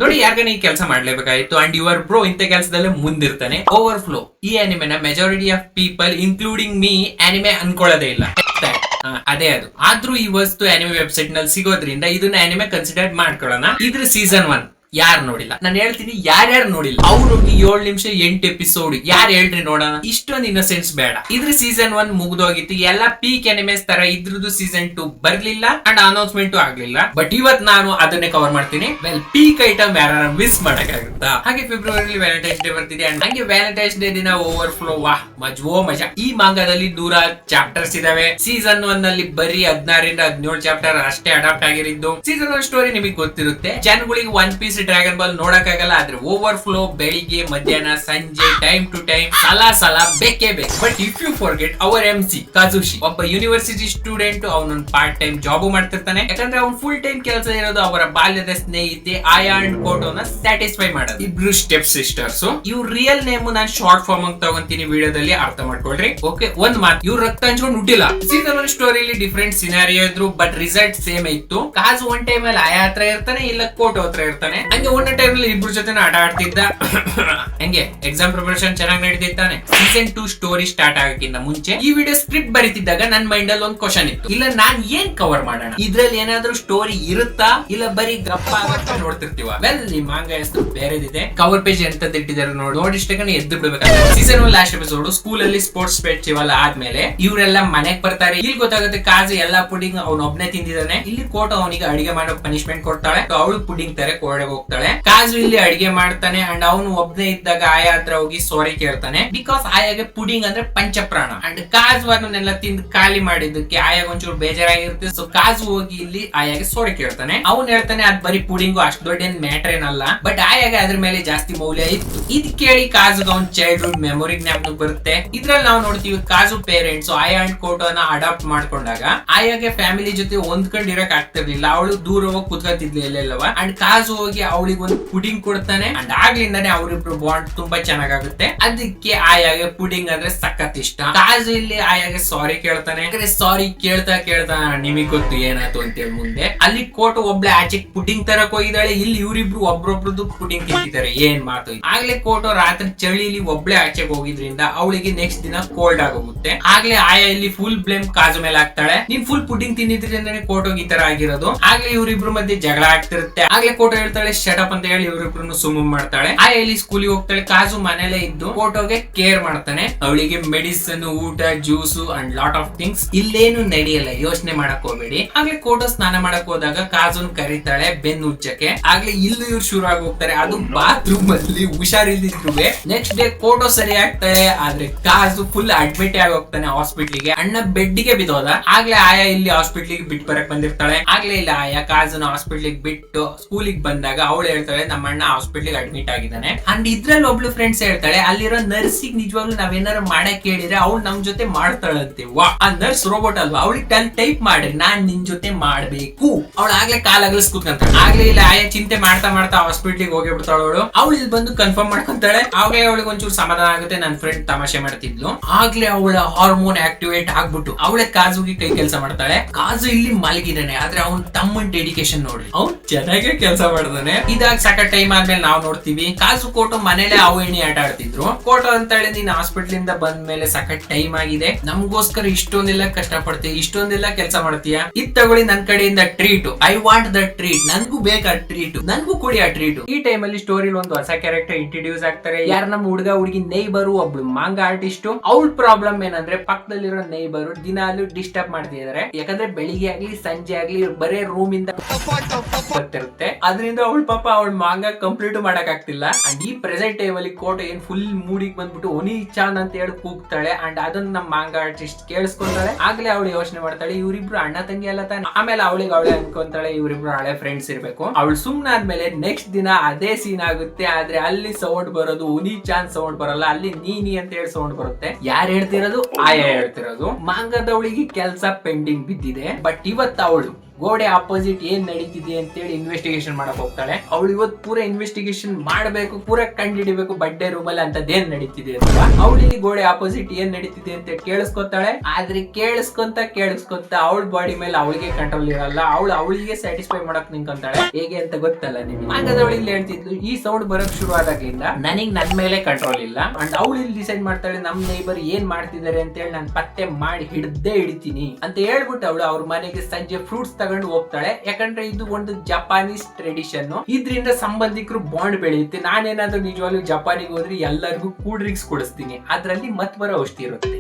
ನೋಡಿ ಯಾರ್ಗಾನ ಈ ಕೆಲಸ ಮಾಡ್ಲೇಬೇಕಾಯ್ತು ಅಂಡ್ ಯುವರ್ ಬ್ರೋ ಇಂಥ ಕೆಲಸದಲ್ಲೇ ಮುಂದಿರ್ತಾನೆ. ಓವರ್ ಫ್ಲೋ ಈ ಅನಿಮೆನ majority of people including me anime ಅನ್ಕೊಳ್ಳೋದೇ ಇಲ್ಲ. ಅದೇ ಅದು. ಆದ್ರೂ ಈ ವಸ್ತು ಅನಿಮೆ ವೆಬ್ಸೈಟ್ ನಲ್ಲಿ ಸಿಗೋದ್ರಿಂದ ಇದನ್ನ ಅನಿಮೆ ಕನ್ಸಿಡರ್ ಮಾಡ್ಕೊಳ್ಳೋಣ. ಇದ್ರ ಸೀಸನ್ 1 ಯಾರು ನೋಡಿಲ್ಲ, ನಾನು ಹೇಳ್ತೀನಿ ಯಾರ್ಯಾರು ನೋಡಿಲ್ಲ ಅವ್ರಿಗೆ 7 ನಿಮಿಷ 8 ಎಪಿಸೋಡ್ ಯಾರು ಹೇಳ್ರಿ ನೋಡೋಣ. ಇಷ್ಟೊಂದು ಇನ್ನೋಸೆನ್ಸ್ ಬೇಡ. ಇದ್ರ ಸೀಸನ್ 1 ಮುಗ್ದೋಗಿತ್ತು. ಎಲ್ಲ ಪೀಕ್ ಎನಿಮೇಸ್ ತರ ಇದ್ರದ್ದು ಸೀಸನ್ 2 ಬರ್ಲಿಲ್ಲ ಅಂಡ್ ಅನೌನ್ಸ್ಮೆಂಟ್ ಆಗ್ಲಿಲ್ಲ. ಬಟ್ ಇವತ್ ನಾನು ಅದನ್ನೇ ಕವರ್ ಮಾಡ್ತೀನಿ. ವೆಲ್ ಪೀಕ್ ಐಟಮ್ ಯಾರು ಮಿಸ್ ಮಾಡಕ್ಕಾಗುತ್ತಾ? ಹಾಗೆ ಫೆಬ್ರವರಿ ವ್ಯಾಲೆಂಟೈನ್ಸ್ ಡೇ ಬರ್ತಿದೆ ಅಂಡ್ ಹಂಗೆ ವ್ಯಾಲೆಂಟೈನ್ಸ್ ಡೇ ದಿನ ಓವರ್ ಫ್ಲೋ ವಾಹ್ ಮಜಾ. ಈ ಮಾಂಗಾದಲ್ಲಿ 100 ಚಾಪ್ಟರ್ಸ್ ಇದಾವೆ. ಸೀಸನ್ 1 ನಲ್ಲಿ ಬರೀ 16 ರಿಂದ 17 ಚಾಪ್ಟರ್ ಅಷ್ಟೇ ಅಡಾಪ್ಟ್ ಆಗಿರಿದ್ದು. ಸೀಸನ್ 1 ಸ್ಟೋರಿ ನಿಮಗೆ ಗೊತ್ತಿರುತ್ತೆ. ಜನಗಳಿಗೆ ಒನ್ ಪೀಸ್ ಡ್ರ್ಯಾಗನ್ ಬಾಲ್ ನೋಡಕ್ಕಾಗಲ್ಲ, ಆದ್ರೆ ಓವರ್ ಫ್ಲೋ ಬೆಳಿಗ್ಗೆ ಮಧ್ಯಾಹ್ನ ಸಂಜೆ ಟೈಮ್ ಟು ಟೈಮ್ ಸಲ ಬೇಕೇ ಬೇಕು. But if you forget our MC Kazushi, ಒಬ್ಬ ಯೂನಿವರ್ಸಿಟಿ ಸ್ಟೂಡೆಂಟ್. ಅವನೊಂದು ಪಾರ್ಟ್ ಟೈಮ್ ಜಾಬ್ ಮಾಡ್ತಿರ್ತಾನೆ, ಯಾಕಂದ್ರೆ ಅವ್ನು ಫುಲ್ ಟೈಮ್ ಕೆಲಸ ಇರೋದು ಅವರ ಬಾಲ್ಯದ ಸ್ನೇಹಿತೆ ಆಯಾ ಅಂಡ್ ಕೋಟೋನ ಸ್ಯಾಟಿಸ್ಫೈ ಮಾಡೋದು. ಇಬ್ರು ಸ್ಟೆಪ್ ಸಿಸ್ಟರ್ಸ್. ಇವ್ರ ರಿಯಲ್ ನೇಮ್ ನಾನು ಶಾರ್ಟ್ ಫಾರ್ಮ್ ಆಗಿ ತಗೊಂತೀನಿ, ವಿಡಿಯೋದಲ್ಲಿ ಅರ್ಥ ಮಾಡ್ಕೊಳ್ರಿ. ಓಕೆ, ಒಂದ್ ಮಾತು, ಇವ್ರು ರಕ್ತ ಹಂಚ್ಕೊಂಡು ಹುಟ್ಟಿಲ್ಲ. ಸೀಸನ್ 1 ಸ್ಟೋರಿಲಿ ಡಿಫ್ರೆಂಟ್ ಸಿನಾರಿಯೋ ಇದ್ರು, ಬಟ್ ರಿಸಲ್ಟ್ ಸೇಮ್ ಇತ್ತು. ಕಾಜು ಒನ್ ಟೈಮ್ ಅಲ್ಲಿ ಆಯಾ ಹತ್ರ ಇರ್ತಾನೆ, ಇಲ್ಲ ಕೋಟೋ ಹತ್ರ ಇರ್ತಾನೆ. ಹಂಗೆ ಒಂದ್ ಟೈಮ್ ಅಲ್ಲಿ ಇಬ್ರು ಜೊತೆ ಆಟ ಆಡ್ತಿದ್ದ. ಹಂಗೆ ಎಕ್ಸಾಮ್ ಪ್ರಿಪರೇಷನ್ ಚೆನ್ನಾಗಿ ನಡೀತಿತ್ತಾನೆ. ಸೀಸನ್ 2 ಸ್ಟೋರಿ ಸ್ಟಾರ್ಟ್ ಆಗಕ್ಕಿಂತ ಮುಂಚೆ ಈ ವಿಡಿಯೋ ಸ್ಕ್ರಿಪ್ಟ್ ಬರೀತಿದ್ದಾಗ ನನ್ನ ಮೈಂಡ್ ಅಲ್ಲಿ ಒಂದು ಕ್ವಶನ್ ಇತ್ತು, ಇಲ್ಲ ನಾನ್ ಏನ್ ಕವರ್ ಮಾಡೋಣ, ಇದ್ರಲ್ಲಿ ಏನಾದ್ರೂ ಸ್ಟೋರಿ ಇರುತ್ತಾ ಇಲ್ಲ ಬರೀ ಗಪ್ಪ ಆಗತ್ತ ನೋಡ್ತಿರ್ತೀವ. ವೆಲ್ ಈ ಮಾಂಗ ಹೆಸರು ಬೇರೆದಿದೆ. ಕವರ್ ಪೇಜ್ ಎಂತ ಇಟ್ಟಿದ್ದಾರೆ ನೋಡಿಷ್ಟೇ ಎದ್ದು ಬಿಡ್ಬೇಕಾಗ್ತದೆ. ಸೀಸನ್ 1 ಲಾಸ್ಟ್ ಎಪಿಸೋಡ್ ಸ್ಕೂಲ್ ಅಲ್ಲಿ ಸ್ಪೋರ್ಟ್ಸ್ ಫೆಸ್ಟಿವಲ್ ಆದ್ಮೇಲೆ ಇವರೆಲ್ಲ ಮನೆಗ್ ಬರ್ತಾರೆ. ಇಲ್ಲಿ ಗೊತ್ತಾಗುತ್ತೆ ಕಾಜು ಎಲ್ಲಾ ಪುಡಿಂಗ್ ಅವ್ನ ಒಬ್ನೇ ತಿಂದಿದ್ದಾನೆ. ಇಲ್ಲಿ ಕೋಟ ಅವನಿಗೆ ಅಡಿಗೆ ಮಾಡೋ ಪನಿಷ್ಮೆಂಟ್ ಕೊಡ್ತಾಳೆ. ಅವಳು ಪುಡಿಂಗ್ ತರ ಕೋಡೆಗೆ ಹೋಗ್ತಾಳೆ. ಕಾಜು ಇಲ್ಲಿ ಅಡಿಗೆ ಮಾಡ್ತಾನೆ ಅಂಡ್ ಅವನು ಒಬ್ನೇ ಇದ್ದಾಗ ಆಯಾ ಹತ್ರ ಹೋಗಿ ಸಾರಿ ಕೇಳ್ತಾನೆ. ಬಿಕಾಸ್ ಆಯಾಗೆ ಪುಡಿಂಗ್ ಅಂದ್ರೆ ಪಂಚಪ್ರಾಣ ಅಂಡ್ ಕಾಜು ಅದನ್ನೆಲ್ಲ ತಿಂದು ಖಾಲಿ ಮಾಡಿದ್ದಕ್ಕೆ ಆಯಾಗ ಒಂಚೂರು ಬೇಜಾರಾಗಿರುತ್ತೆ. ಸೊ ಕಾಜು ಹೋಗಿ ಇಲ್ಲಿ ಆಯಾಗೆ ಸಾರಿ ಕೇಳ್ತಾನೆ. ಅವ್ನು ಹೇಳ್ತಾನೆ ಅದ್ ಬರೀ ಪುಡಿಂಗು ಅಷ್ಟು ದೊಡ್ಡ ಏನ್ ಮ್ಯಾಟರ್ ಏನಲ್ಲ, ಬಟ್ ಆಯಾಗೆ ಅದ್ರ ಮೇಲೆ ಜಾಸ್ತಿ ಮೌಲ್ಯ ಇತ್ತು. ಇದ್ ಕೇಳಿ ಕಾಜುಗ ಅವ್ನ ಚೈಲ್ಡ್ಹುಡ್ ಮೆಮೊರಿ ಜ್ಞಾಪಕ ಬರುತ್ತೆ. ಇದ್ರಲ್ಲಿ ನಾವು ನೋಡ್ತೀವಿ ಕಾಜು ಪೇರೆಂಟ್ಸ್ ಆಯಾ ಅಂಡ್ ಕೋಟೋನ ಅಡಾಪ್ಟ್ ಮಾಡ್ಕೊಂಡಾಗ ಆಯಾಗೆ ಫ್ಯಾಮಿಲಿ ಜೊತೆ ಹೊಂದ್ಕೊಂಡಿರಕ್ ಆಗ್ತಿರ್ಲಿಲ್ಲ. ಅವಳು ದೂರ ಹೋಗಿ ಕುತ್ಕೊತಿದ್ಲಿ ಎಲ್ಲೆಲ್ಲವ. ಅಂಡ್ ಕಾಜು ಹೋಗಿ ಅವಳಿಗೆ ಒಂದು ಪುಡಿಂಗ್ ಕೊಡ್ತಾನೆ ಅಂಡ್ ಆಗ್ಲಿಂದಾನೆ ಅವರಿಬ್ರು ಬಾಂಡ್ ತುಂಬಾ ಚೆನ್ನಾಗುತ್ತೆ. ಅದಕ್ಕೆ ಆಯಾಗೆ ಪುಡಿಂಗ್ ಅಂದ್ರೆ ಸಖತ್ ಇಷ್ಟ. ಕಾಜು ಇಲ್ಲಿ ಆಯಾಗೆ ಸಾರಿ ಕೇಳ್ತಾನೆ. ಸಾರಿ ಕೇಳ್ತಾ ನಿಮಗ್ ಗೊತ್ತು ಏನಾಯ್ತು ಅಂತೇಳಿ ಮುಂದೆ ಅಲ್ಲಿ ಕೋಟು ಒಬ್ಳೆ ಆಚೆ ಪುಡಿಂಗ್ ತರಕ್ ಹೋಗಿದ್ದಾಳೆ. ಇಲ್ಲಿ ಇವರಿಬ್ರು ಒಬ್ರೊಬ್ರದ್ದು ಪುಡಿಂಗ್ ತಿಂತಿದ್ದಾರೆ. ಏನ್ ಮಾತು. ಆಗ್ಲೇ ಕೋಟು ರಾತ್ರಿ ಚಳಿಲಿ ಒಬ್ಳೆ ಆಚೆಗೆ ಹೋಗಿದ್ರಿಂದ ಅವಳಿಗೆ ನೆಕ್ಸ್ಟ್ ದಿನ ಕೋಲ್ಡ್ ಆಗೋಗುತ್ತೆ. ಆಗ್ಲೇ ಆಯಾ ಇಲ್ಲಿ ಫುಲ್ ಬ್ಲೇಮ್ ಕಾಜು ಮೇಲೆ ಹಾಕ್ತಾಳೆ. ನೀನ್ ಫುಲ್ ಪುಡಿಂಗ್ ತಿಂದಿದ್ರಿಂದಾನೆ ಕೋಟೋಗಿ ಈ ತರ ಆಗಿರೋದು. ಆಗ್ಲೇ ಇವರಿಬ್ರು ಮಧ್ಯೆ ಜಗಳ ಆಗ್ತಿರುತ್ತೆ. ಆಗ್ಲೇ ಕೋಟೋ ಹೇಳ್ತಾಳೆ ಶಟಪ್ ಅಂತ ಹೇಳಿ ಇವರಿಬ್ರು ಸುಮ್ಮನೆ ಮಾಡ್ತಾಳೆ. ಆಯಾ ಇಲ್ಲಿ ಸ್ಕೂಲಿಗೆ ಹೋಗ್ತಾಳೆ. ಕಾಜು ಮನೇಲೆ ಇದ್ದು ಕೋಟೋಗೆ ಕೇರ್ ಮಾಡ್ತಾನೆ. ಅವಳಿಗೆ ಮೆಡಿಸಿನ್, ಊಟ, juice and lot of things. ಇಲ್ಲೇನು ನಡೆಯಲ್ಲ, ಯೋಚನೆ ಮಾಡಕ್ ಹೋಗ್ಬೇಡಿ. ಆಗ್ಲೇ ಕೋಟೋ ಸ್ನಾನ ಮಾಡಕ್ ಹೋದಾಗ ಕಾಜುನ್ ಕರೀತಾಳೆ ಬೆನ್ನು ಉಚ್ಚಕ್ಕೆ. ಆಗ್ಲೇ ಇಲ್ಲಿ ಇವ್ರು ಶುರು ಆಗಿ ಹೋಗ್ತಾರೆ. ಅದು ಬಾತ್ರೂಮ್ ಅಲ್ಲಿ ಹುಷಾರಿಲ್ದಿದ್ರು. ನೆಕ್ಸ್ಟ್ ಡೇ ಕೋಟೋ ಸರಿ ಆಗ್ತಾಳೆ, ಆದ್ರೆ ಕಾಜು ಫುಲ್ ಅಡ್ಮಿಟ್ ಆಗಿ ಹೋಗ್ತಾನೆ ಹಾಸ್ಪಿಟ್ಲಿಗೆ. ಅಣ್ಣ ಬೆಡ್ಗೆ ಬಿದ್ದೋದ. ಆಗ್ಲೇ ಆಯಾ ಇಲ್ಲಿ ಹಾಸ್ಪಿಟ್ಲಿಗೆ ಬಿಟ್ಟು ಬರಕ್ ಬಂದಿರ್ತಾಳೆ. ಆಗ್ಲೇ ಇಲ್ಲ ಆಯಾ ಕಾಜುನ ಹಾಸ್ಪಿಟ್ಲಿಗೆ ಬಿಟ್ಟು ಸ್ಕೂಲಿಗೆ ಬಂದಾಗ ಅವಳು ಹೇಳ್ತಾಳೆ ನಮ್ಮ ಅಣ್ಣ ಹಾಸ್ಪಿಟ್ಲಿಗೆ ಅಡ್ಮಿಟ್ ಆಗಿದ್ದಾನೆ. ಅಂಡ್ ಇದ್ರಲ್ಲಿ ಒಬ್ಳು ಫ್ರೆಂಡ್ಸ್ ಹೇಳ್ತಾಳೆ ಅಲ್ಲಿರೋ ನರ್ಸಿಗ್ ನಿಜವಾಗ್ಲೂ ನಾವೇನಾರು ಮಾಡಕ್ ಕೇಳಿದ್ರೆ ಅವ್ಳು ನಮ್ ಜೊತೆ ಮಾಡ್ತಾಳಂತೆ. ವಾ, ಆ ನರ್ಸ್ ರೋಬೋಟ್ ಅಲ್ವಾ, ಅವಳಿಗೆ ಟನ್ ಟೈಪ್ ಮಾಡ್ರಿ ನಾನ್ ನಿನ್ ಜೊತೆ ಮಾಡ್ಬೇಕು. ಅವಳು ಆಗ್ಲೇ ಕಾಲಾಗ್ಲಿಸ್ ಕೂತ್ಕೊಂತಾಳೆ. ಆಗ್ಲೇ ಇಲ್ಲ ಆಯಾ ಚಿಂತೆ ಮಾಡ್ತಾ ಹಾಸ್ಪಿಟ್ಲಿಗೆ ಹೋಗಿ ಬಿಡ್ತಾಳ. ಅವಳು ಇಲ್ಲಿ ಬಂದು ಕನ್ಫರ್ಮ್ ಮಾಡ್ಕೊಂತಾಳೆ. ಆಗ್ಲೇ ಅವಳಿಗೆ ಒಂಚೂರು ಸಮಾಧಾನ ಆಗುತ್ತೆ. ನನ್ ಫ್ರೆಂಡ್ ತಮಾಷೆ ಮಾಡ್ತಿದ್ಲು. ಆಗ್ಲೇ ಅವಳ ಹಾರ್ಮೋನ್ ಆಕ್ಟಿವೇಟ್ ಆಗ್ಬಿಟ್ಟು ಅವಳೆ ಕಾಜುಗೆ ಕೈ ಕೆಲಸ ಮಾಡ್ತಾಳೆ. ಕಾಜು ಇಲ್ಲಿ ಮಲಗಿದಾನೆ, ಆದ್ರೆ ಅವ್ನ ತಮ್ಮನ್ ಡೆಡಿಕೇಶನ್ ನೋಡ್ರಿ, ಅವ್ನು ಚೆನ್ನಾಗಿ ಕೆಲಸ ಮಾಡ್ತಾನೆ. ಇದಾಗ ಸಾಕ ಟೈಮ್ ಆದ್ಮೇಲೆ ನಾವು ನೋಡ್ತೀವಿ ಕಾಜು ಕೋಟೋ ಮನೇಲೆ ಅವು ಎಣ್ಣೆ ಆಟ ಆಡ್ತಿದ್ರು. ಕೋಟೋ ಅಂತ ಹೇಳಿ ನೀನ್ ಹಾಸ್ಪಿಟ್ಲ್ ಇಂದ ಬಂದ ಮೇಲೆ ಸಖತ್ ಟೈಮ್ ಆಗಿದೆ, ನಮಗೋಸ್ಕರ ಇಷ್ಟೊಂದೆಲ್ಲ ಕಷ್ಟಪಡ್ತೀಯ, ಇಷ್ಟೊಂದೆಲ್ಲ ಕೆಲಸ ಮಾಡ್ತೀಯ, ಇದ್ ತಗೊಳ್ಳಿ ನನ್ ಕಡೆಯಿಂದ treat. I want the treat, ನನ್ಗೂ ಬೇಕಾ ಟ್ರೀಟ್, ನನ್ಗೂ ಕೊಡಿ ಆ ಟ್ರೀಟ್. ಈ ಟೈಮ್ ಅಲ್ಲಿ ಸ್ಟೋರಿ ಒಂದು ಹೊಸ ಕ್ಯಾರೆಕ್ಟರ್ ಇಂಟ್ರೊಡ್ಯೂಸ್ ಆಗ್ತಾರೆ. ಯಾರು ನಮ್ಮ ಹುಡುಗಿ ನೇಬರು, ಒಬ್ಳು ಮಾಂಗ ಆರ್ಟಿಸ್ಟ್. ಅವಳ ಪ್ರಾಬ್ಲಮ್ ಏನಂದ್ರೆ ಪಕ್ಕದಲ್ಲಿರೋ ನೇಬರು ದಿನಾಲು ಡಿಸ್ಟರ್ಬ್ ಮಾಡ್ತಿದ್ದಾರೆ. ಯಾಕಂದ್ರೆ ಬೆಳಿಗ್ಗೆ ಆಗ್ಲಿ ಸಂಜೆ ಆಗ್ಲಿ ಬರೇ ರೂಮ್ ಇಂದ ಬರ್ತಿರುತ್ತೆ. ಅದರಿಂದ ಅವಳ ಪಾಪ ಅವಳ ಮಾಂಗ ಕಂಪ್ಲೀಟ್ ಮಾಡಕ್ ಆಗ್ತಿಲ್ಲ. ಅಂಡ್ ಈ ಪ್ರೆಸೆಂಟ್ ಟೈಮ್ ಅಲ್ಲಿ ಕೋಟೆ ಏನ್ ಫುಲ್ ಮೂಡಿಗೆ ಬಂದ್ಬಿಟ್ಟು ಒನಿ ಚಾನ್ ಅಂತ ಹೇಳಿ ಕೂಗ್ತಾಳೆ. ಅಂಡ್ ಅದನ್ನ ನಮ್ಮ ಮಾಂಗ ಆರ್ಟಿಸ್ಟ್ ಕೇಳಿಸ್ಕೊಂತಾಳೆ. ಆಗ್ಲೇ ಅವಳು ಯೋಚನೆ ಮಾಡ್ತಾಳೆ ಇವರಿಬ್ರು ಅಣ್ಣ ತಂಗಿ ಎಲ್ಲ ತಾನೆ. ಆಮೇಲೆ ಅವಳಿಗೆ ಅವಳೆ ಅನ್ಕೊಂತಾಳೆ ಇವರಿಬ್ರು ಹಳೆ ಫ್ರೆಂಡ್ಸ್ ಇರ್ಬೇಕು. ಅವಳು ಸುಮ್ನಾದ್ಮೇಲೆ ನೆಕ್ಸ್ಟ್ ದಿನ ಅದೇ ಸೀನ್ ಆಗುತ್ತೆ. ಆದ್ರೆ ಅಲ್ಲಿ ಸೌಂಡ್ ಬರೋದು ಒನಿ ಚಾನ್ ಸೌಂಡ್ ಬರಲ್ಲ, ಅಲ್ಲಿ ನೀನಿ ಅಂತ ಹೇಳಿ ಸೌಂಡ್ ಬರುತ್ತೆ. ಯಾರು ಹೇಳ್ತಿರೋದು? ಆಯಾ ಹೇಳ್ತಿರೋದು. ಮಾಂಗದವಳಿಗೆ ಕೆಲಸ ಪೆಂಡಿಂಗ್ ಬಿದ್ದಿದೆ. ಬಟ್ ಇವತ್ತು ಅವಳು ಗೋಡೆ ಆಪೋಸಿಟ್ ಏನ್ ನಡೀತಿದೆ ಅಂತೇಳಿ ಇನ್ವೆಸ್ಟಿಗೇಷನ್ ಮಾಡಕ್ ಹೋಗ್ತಾಳೆ. ಅವಳು ಇವತ್ತು ಪೂರ ಇನ್ವೆಸ್ಟಿಗೇಷನ್ ಮಾಡಬೇಕು, ಪೂರ ಕಂಡಿಡಿಬೇಕು ಬಡ್ಡೆ ರೂಮ್ ಅಲ್ಲಿ ಅಂತದೇನ್ ನಡೀತಿದೆ ಅಂತ. ಅವಳಿಗೆ ಗೋಡೆ ಆಪೋಸಿಟ್ ಏನ್ ನಡೀತಿದೆ ಅಂತ ಕೇಳಿಸ್ಕೊತಾಳೆ. ಆದ್ರೆ ಕೇಳಿಸ್ಕೊಂತ ಅವಳ ಬಾಡಿ ಮೇಲೆ ಅವಳಿಗೆ ಕಂಟ್ರೋಲ್ ಇರಲ್ಲ. ಅವಳಿಗೆ ಸ್ಯಾಟಿಸ್ಫೈ ಮಾಡಕ್ ನಿಂತ್ಕೊಂತಾಳೆ. ಹೇಗೆ ಅಂತ ಗೊತ್ತಲ್ಲ ನಿಮ್ಗೆ. ಆಗದವಳಿಗೆ ಹೇಳ್ತಿದ್ಲು, ಈ ಸೌಂಡ್ ಬರಕ್ ಶುರು ಆದಾಗ್ಲಿಂದ ನನಗ್ ನನ್ ಮೇಲೆ ಕಂಟ್ರೋಲ್ ಇಲ್ಲ. ಅಂಡ್ ಅವಳು ಇಲ್ಲಿ ಡಿಸೈಡ್ ಮಾಡ್ತಾಳೆ, ನಮ್ ನೇಬರ್ ಏನ್ ಮಾಡ್ತಿದ್ದಾರೆ ಅಂತ ಹೇಳಿ ನಾನು ಪತ್ತೆ ಮಾಡಿ ಹಿಡಿತೀನಿ ಅಂತ ಹೇಳ್ಬಿಟ್ಟು ಅವಳು ಅವ್ರ ಮನೆಗೆ ಸಂಜೆ ಫ್ರೂಟ್ಸ್ ತಗೊಂಡು ಹೋಗ್ತಾಳೆ. ಯಾಕಂದ್ರೆ ಇದು ಒಂದು ಜಪಾನೀಸ್ ಟ್ರೆಡಿಷನ್. ಇದ್ರಿಂದ ಸಂಬಂಧಿಕರು ಬಾಂಡ್ ಬೆಳೆಯುತ್ತೆ. ನಾನೇನಾದ್ರೂ ನಿಜವಾಗ್ಲೂ ಜಪಾನಿಗೆ ಹೋದ್ರೆ ಎಲ್ಲರಿಗೂ ಕೂಲ್ ಡ್ರಿಂಕ್ಸ್ ಕೊಡಿಸ್ತೀನಿ, ಅದ್ರಲ್ಲಿ ಮತ್ ಬರೋ ಔಷಧಿ ಇರುತ್ತೆ.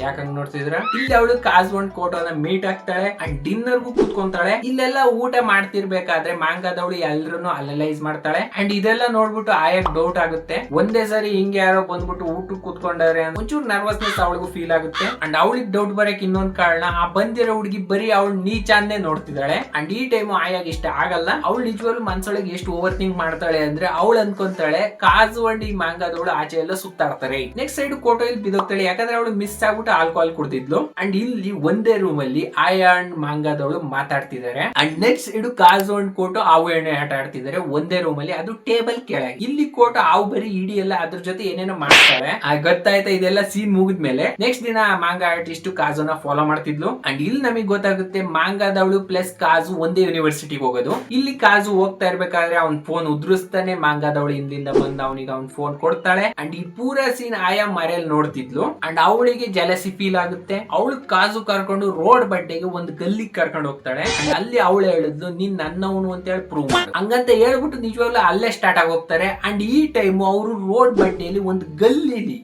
ಯಾಕಂಗ್ ನೋಡ್ತಿದ್ರ, ಇಲ್ಲಿ ಅವಳು ಕಾಸ್ವಂಡ್ ಕೋಟೋನ ಮೀಟ್ ಆಗ್ತಾಳೆ ಅಂಡ್ ಡಿನ್ನರ್ಗೂ ಕೂತ್ಕೊಂತಾಳೆ. ಇಲ್ಲೆಲ್ಲ ಊಟ ಮಾಡ್ತಿರ್ಬೇಕಾದ್ರೆ ಮಾಂಗಾದವಳು ಎಲ್ರನ್ನು ಅನಲೈಸ್ ಮಾಡ್ತಾಳೆ. ಅಂಡ್ ಇದೆಲ್ಲ ನೋಡ್ಬಿಟ್ಟು ಆಯಾಗ್ ಡೌಟ್ ಆಗುತ್ತೆ. ಒಂದೇ ಸರಿ ಹಿಂಗೆ ಯಾರೋ ಬಂದ್ಬಿಟ್ಟು ಊಟಕ್ಕೆ ಕೂತ್ಕೊಂಡ್ರೆ ಒಂಚೂರು ನರ್ವಸ್ನೆಸ್ ಅವಳಿಗೂ ಫೀಲ್ ಆಗುತ್ತೆ. ಅಂಡ್ ಅವಳಿಗೆ ಡೌಟ್ ಬರಕ್ ಇನ್ನೊಂದ್ ಕಾರಣ, ಆ ಬಂದಿರೋ ಹುಡುಗಿ ಬರೀ ಅವಳು ನೀಚಾನ್ನೇ ನೋಡ್ತಿದ್ದಾಳೆ. ಅಂಡ್ ಈ ಟೈಮ್ ಆಯಾಗ ಇಷ್ಟ ಆಗಲ್ಲ. ಅವಳು ನಿಜವಾಗ್ಲೂ ಮನ್ಸೊಳಗೆ ಎಷ್ಟು ಓವರ್ ಥಿಂಕ್ ಮಾಡ್ತಾಳೆ ಅಂದ್ರೆ ಅವಳು ಅನ್ಕೊಂತಾಳೆ ಕಾಸ್ವಂಡ್ ಈ ಮಾಂಗಾದವಳು ಆಚೆ ಎಲ್ಲ ಸುತ್ತಾಡ್ತಾರೆ. ನೆಕ್ಸ್ಟ್ ಸೈಡ್ ಕೋಟೋ ಇಲ್ಲಿ ಬಿದ್ದೋಗ್ತಾಳೆ. ಯಾಕಂದ್ರೆ ಅವಳು ಮಿಸ್ ಆಗ್ಬಿಟ್ಟು ಆಲ್ಕೋಹಾಲ್ ಕುಡ್ದಿದ್ಲು. ಅಂಡ್ ಇಲ್ಲಿ ಒಂದೇ ರೂಮ್ ಅಲ್ಲಿ ಆಯಾ ಅಂಡ್ ಮಾಂಗಾದವಳು ಮಾತಾಡ್ತಿದ್ದಾರೆ. ಅಂಡ್ ನೆಕ್ಸ್ಟ್ ಇಡು ಕಾಜು ಅಂಡ್ ಕೋಟೋ ಆವು ಎಣ್ಣೆ ಆಟ ಆಡ್ತಿದ್ದಾರೆ ಒಂದೇ ರೂಮ್ ಅಲ್ಲಿ, ಅದು ಟೇಬಲ್ ಕೆಳಗೆ. ಇಲ್ಲಿ ಕೋಟೋ ಆವು ಬರೀ ಇಡೀ ಎಲ್ಲ ಅದ್ರ ಜೊತೆ ಏನೇನೋ ಮಾಡ್ತಾಳೆ. ಗೊತ್ತಾಯ್ತಾ ಇದೆಲ್ಲ ಸೀನ್ ಮುಗಿದ್ಮೇಲೆ ನೆಕ್ಸ್ಟ್ ದಿನ ಮಾಂಗಾ ಆರ್ಟಿಸ್ಟ್ ಕಾಜುನ ಫಾಲೋ ಮಾಡ್ತಿದ್ಲು. ಅಂಡ್ ಇಲ್ಲಿ ನಮಗೆ ಗೊತ್ತಾಗುತ್ತೆ ಮಾಂಗಾದವಳು ಪ್ಲಸ್ ಕಾಜು ಒಂದೇ ಯೂನಿವರ್ಸಿಟಿಗೆ ಹೋಗೋದು. ಇಲ್ಲಿ ಕಾಜು ಹೋಗ್ತಾ ಇರ್ಬೇಕಾದ್ರೆ ಅವ್ನ್ ಫೋನ್ ಉದ್ರಿಸ್ತಾನೆ. ಮಾಂಗಾದವಳು ಹಿಂದಿಂದ ಬಂದು ಅವನಿಗೆ ಅವ್ನ್ ಫೋನ್ ಕೊಡ್ತಾಳೆ. ಅಂಡ್ ಈ ಪೂರಾ ಸೀನ್ ಆಯಾ ಮರೆಯಲ್ಲಿ ನೋಡ್ತಿದ್ಲು. ಅಂಡ್ ಅವಳಿಗೆ ಜಲಸಿ ಫೀಲ್ ಆಗುತ್ತೆ. ಅವಳು ಕಾಜು ಕರ್ಕೊಂಡು ರೋಡ್ ಬಡ್ಡೆಗೆ ಒಂದು ಗಲ್ಲಿಗೆ ಕರ್ಕೊಂಡು ಹೋಗ್ತಾಳೆ. ಅಲ್ಲಿ ಅವಳು ಹೇಳಿದ್ಲು, ನೀನ್ ನನ್ನವನು ಅಂತ ಹೇಳಿ ಪ್ರೂವ್ ಮಾಡು ಹಂಗಂತ ಹೇಳ್ಬಿಟ್ಟು ನಿಜವಾಗ್ಲೂ ಅಲ್ಲೇ ಸ್ಟಾರ್ಟ್ ಆಗಿ ಹೋಗ್ತಾರೆ. ಅಂಡ್ ಈ ಟೈಮ್ ಅವರು ರೋಡ್ ಬಡ್ಡೆಯಲ್ಲಿ ಒಂದು ಗಲ್ಲಿಲಿ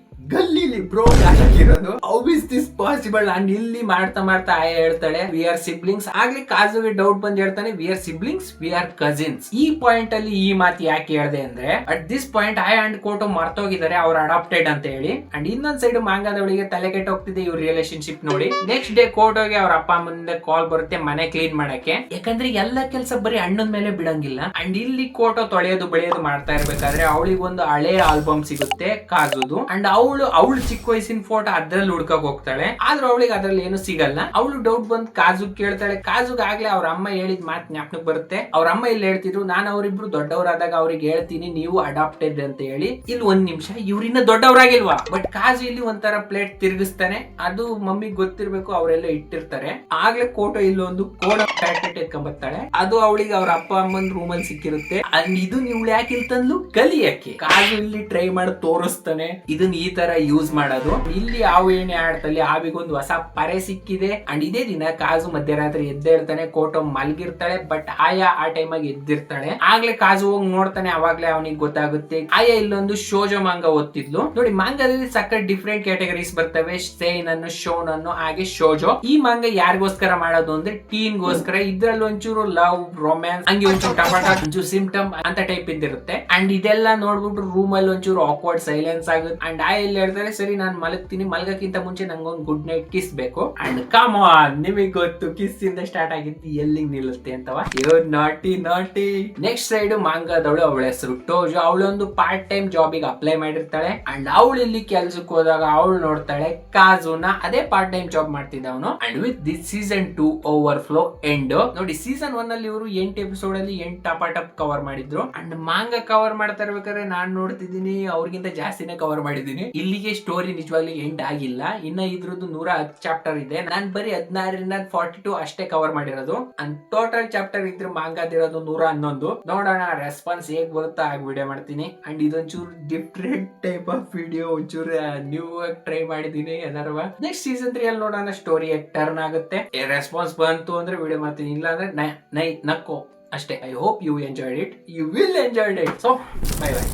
ಬ್ರೋ ಇರೋದು. How is this possible? And ಇಲ್ಲಿ ಮಾಡ್ತಾ ಆಯ ಹೇಳ್ತಾಳೆ, ವಿ ಆರ್ ಸಿಬ್ಲಿಂಗ್ಸ್. ಆಗ್ಲಿ ಕಾಜುಗೆ ಡೌಟ್ ಬಂದ್ ಹೇಳ್ತಾನೆ, we are siblings, we are cousins. ಈ ಪಾಯಿಂಟ್ ಅಲ್ಲಿ ಈ ಮಾತು ಯಾಕೆ ಹೇಳ್ದೆ ಅಂದ್ರೆ, ಅಟ್ ದಿಸ್ ಪಾಯಿಂಟ್ ಆಯ ಅಂಡ್ ಕೋಟೋ ಮರ್ತೋಗಿದ್ದಾರೆ ಅವ್ರು ಅಡಾಪ್ಟೆಡ್ ಅಂತ ಹೇಳಿ. ಅಂಡ್ ಇನ್ನೊಂದ್ ಸೈಡ್ ಮಾಂಗಾದವಳಿಗೆ ತಲೆ ಕೆಟ್ಟ ಹೋಗ್ತಿದೆ ಇವ್ರ ರಿಲೇಶನ್ಶಿಪ್ ನೋಡಿ. ನೆಕ್ಸ್ಟ್ ಡೇ ಕೋಟೋಗೆ ಅವ್ರ ಅಪ್ಪ ಅಮ್ಮನಿಂದ ಕಾಲ್ ಬರುತ್ತೆ ಮನೆ ಕ್ಲೀನ್ ಮಾಡಕ್ಕೆ. ಯಾಕಂದ್ರೆ ಎಲ್ಲ ಕೆಲಸ ಬರೀ ಅಣ್ಣನ ಮೇಲೆ ಬಿಡಂಗಿಲ್ಲ. ಅಂಡ್ ಇಲ್ಲಿ ಕೋಟೋ ತೊಳೆಯೋದು ಬೆಳೆಯೋದು ಮಾಡ್ತಾ ಇರ್ಬೇಕಾದ್ರೆ ಅವಳಿಗೆ ಒಂದು ಹಳೆ ಆಲ್ಬಮ್ ಸಿಗುತ್ತೆ ಕಾಜುದು. ಅಂಡ್ ಅವಳು ಚಿಕ್ಕ ವಯಸ್ಸಿನ ಫೋಟೋ ಅದ್ರಲ್ಲಿ ಹುಡ್ಕಕ್ ಹೋಗ್ತಾಳೆ. ಆದ್ರೆ ಅವಳಿಗೆ ಅದ್ರಲ್ಲಿ ಏನು ಸಿಗಲ್ಲ. ಅವಳು ಡೌಟ್ ಬಂದ್ ಕಾಜು ಕೇಳ್ತಾಳೆ. ಕಾಜುಗ್ ಆಗ್ಲೇ ಅವ್ರ ಅಮ್ಮ ಹೇಳಿದ್ ಮಾತ್ ಜ್ಞಾಪನಕ್ಕೆ ಬರುತ್ತೆ. ಅವ್ರ ಅಮ್ಮ ಇಲ್ಲಿ ಹೇಳ್ತಿದ್ರು, ನಾನು ಅವರಿಬ್ರು ದೊಡ್ಡವರಾದಾಗ ಅವ್ರಿಗೆ ಹೇಳ್ತೀನಿ ನೀವು ಅಡಾಪ್ಟೆಡ್ ಅಂತ ಹೇಳಿ. ಇಲ್ಲಿ ಒಂದ್ ನಿಮಿಷ, ಇವ್ರಿನ್ನ ದೊಡ್ಡವರಾಗಿಲ್ವಾ? ಬಟ್ ಕಾಜು ಇಲ್ಲಿ ಒಂಥರ ಪ್ಲೇಟ್ ತಿರುಗಿಸ್ತಾನೆ. ಅದು ಮಮ್ಮಿಗ್ ಗೊತ್ತಿರ್ಬೇಕು, ಅವರೆಲ್ಲ ಇಟ್ಟಿರ್ತಾರೆ. ಆಗ್ಲೇ ಕೋಟೋ ಇಲ್ಲೊಂದು ಕೋಡ ಪ್ಯಾಕೆಟ್ ಎತ್ಕೊಂಡ್ಬರ್ತಾಳೆ. ಅದು ಅವಳಿಗೆ ಅವ್ರ ಅಪ್ಪ ಅಮ್ಮನ್ ರೂಮ್ ಅಲ್ಲಿ ಸಿಕ್ಕಿರುತ್ತೆ. ಇದು ನೀವು ಯಾಕೆ ಇಲ್ತಂದ್ಲು ಕಲಿಯಕ್ಕೆ. ಕಾಜು ಇಲ್ಲಿ ಟ್ರೈ ಮಾಡಿ ತೋರಿಸ್ತಾನೆ ಇದನ್ನ ಈ ತರ ಯೂಸ್ ಮಾಡೋದು. ಇಲ್ಲಿ ಆವು ಎಣ್ಣೆ ಆಡ್ತಲ್ಲಿ ಆವಿಗೊಂದು ಹೊಸ ಪರೆ ಸಿಕ್ಕಿದೆ. ಅಂಡ್ ಇದೇ ದಿನ ಕಾಜು ಮಧ್ಯರಾತ್ರಿ ಎದ್ದೇಳ್ತಾನೆ. ಕೋಟೋ ಮಲ್ಗಿರ್ತಾಳೆ. ಬಟ್ ಆಯಾ ಆ ಟೈಮ್ ಆಗಿ ಎದ್ದಿರ್ತಾಳೆ. ಆಗ್ಲೇ ಕಾಜು ಹೋಗಿ ನೋಡ್ತಾನೆ. ಅವಾಗ್ಲೇ ಅವನಿಗೆ ಗೊತ್ತಾಗುತ್ತೆ. ಆಯಾ ಇಲ್ಲೊಂದು ಶೋಜೋ ಮಾಂಗಾ ಓದ್ತಿದ್ಲು ನೋಡಿ. ಮಾಂಗಾದಲ್ಲಿ ಸಕ್ಕ ಡಿಫ್ರೆಂಟ್ ಕ್ಯಾಟಗರೀಸ್ ಬರ್ತವೆ, ಸೈನನ್, ಶೋನನ್, ಹಾಗೆ ಶೋಜೋ. ಈ ಮಾಂಗಾ ಯಾರಿಗೋಸ್ಕರ ಮಾಡೋದು ಅಂದ್ರೆ ಟೀನ್ ಗೋಸ್ಕರ. ಇದ್ರಲ್ಲಿ ಒಂಚೂರು ಲವ್, ರೊಮ್ಯಾನ್ಸ್, ಹಂಗೆ ಒಂಚೂರು ಟಪಾಟ, ಒಂಚೂರು ಸಿಂಪ್ಟಮ್ ಅಂತ ಟೈಪ್ ಇದ್ದಿರುತ್ತೆ. ಅಂಡ್ ಇದೆಲ್ಲ ನೋಡ್ಬಿಟ್ಟು ರೂಮ್ ಅಲ್ಲಿ ಒಂಚೂರು ಆಕ್ವರ್ಡ್ ಸೈಲೆನ್ಸ್ ಆಗುತ್ತೆ. ಅಂಡ್ ಆ ಇಲ್ಲಿ ಹೇಳ್ತಾರೆ, ಸರಿ ನಾನು ಮಲಗ್ತೀನಿ, ಮಲಗಕ್ಕಿಂತ ಮುಂಚೆ ನಂಗೊಂದು ಗುಡ್ ನೈಟ್ ಕಿಸ್ ಬೇಕು. ಅಂಡ್ ಕಮ್ ಆನ್, ನಿಮಗೆ ಗೊತ್ತು ಕಿಸ್ ಇಂದ ಸ್ಟಾರ್ಟ್ ಆಗಿದ್ದು ಎಲ್ಲಿಗೆ ನಿಲ್ಲುತ್ತೆ ಅಂತವಾ. ನಾಟಿ ನೆಕ್ಸ್ಟ್ ಸೈಡ್ ಮಾಂಗಾದವಳು, ಅವಳ ಹೆಸರು ಟೋಜೋ. ಅವಳೊಂದು ಪಾರ್ಟ್ ಟೈಮ್ ಜಾಬಿಗೆ ಅಪ್ಲೈ ಮಾಡಿರ್ತಾಳೆ. ಅಂಡ್ ಅವಳು ಇಲ್ಲಿ ಕೆಲ್ಸಕ್ಕೆ ಹೋದಾಗ ಅವಳು ನೋಡ್ತಾಳೆ ಕಾಜುನ ಅದೇ ಪಾರ್ಟ್ ಟೈಮ್ ಜಾಬ್ ಮಾಡ್ತಿದ್ದವನು. And with this season 2 overflow end ನೋಡಿ. ಸೀಸನ್ 1 ಅಲ್ಲಿ ಇವರು 8 ಎಪಿಸೋಡ್ ಅಲ್ಲಿ 8 ಟಪ್ ಕವರ್ ಮಾಡಿದ್ರು. ಅಂಡ್ ಮಾಂಗಾ ಕವರ್ ಮಾಡ್ತಾ ಇರ್ಬೇಕಾದ್ರೆ ನಾನ್ ನೋಡ್ತಿದ್ದೀನಿ ಅವ್ರಿಗಿಂತ ಜಾಸ್ತಿನೇ ಕವರ್ ಮಾಡಿದೀನಿ. ಇಲ್ಲಿಗೆ ಸ್ಟೋರಿ ನಿಜವಾಗ್ಲೂ ಎಂಡ್ ಆಗಿಲ್ಲ. ಇನ್ನ ಇದ್ರದ್ದು 110 ಚಾಪ್ಟರ್ ಇದೆ. ನಾನ್ ಬರೀ 16ರಿಂದ 42 ಅಷ್ಟೇ ಕವರ್ ಮಾಡಿರೋದು. ಅಂಡ್ ಟೋಟಲ್ ಚಾಪ್ಟರ್ ಇದ್ರೆ ಮಾಂಗಾದಿರೋದು 111. ನೋಡೋಣ ರೆಸ್ಪಾನ್ಸ್ ಹೇಗ್ ಬರುತ್ತಾ ಆಗ ವಿಡಿಯೋ ಮಾಡ್ತೀನಿ. ಅಂಡ್ ಇದೊಂಚೂರು ಡಿಫ್ರೆಂಟ್ ಟೈಪ್ ಆಫ್ ವಿಡಿಯೋ, ಒಂಚೂರು ನ್ಯೂ ಆಗಿ ಟ್ರೈ ಮಾಡಿದೀನಿ. ಏನಾರವ ನೆಕ್ಸ್ಟ್ ಸೀಸನ್ 3 ಅಲ್ಲಿ ನೋಡೋಣ ಸ್ಟೋರಿ ಟರ್ನ್ ಆಗುತ್ತೆ. ರೆಸ್ಪಾನ್ಸ್ ಬಂತು ಅಂದ್ರೆ ವಿಡಿಯೋ ಮಾಡ್ತೀನಿ, ಇಲ್ಲ ಅಂದ್ರೆ ನಕ್ಕೋ ಅಷ್ಟೇ. I hope you enjoyed it. You will enjoyed it. So bye by.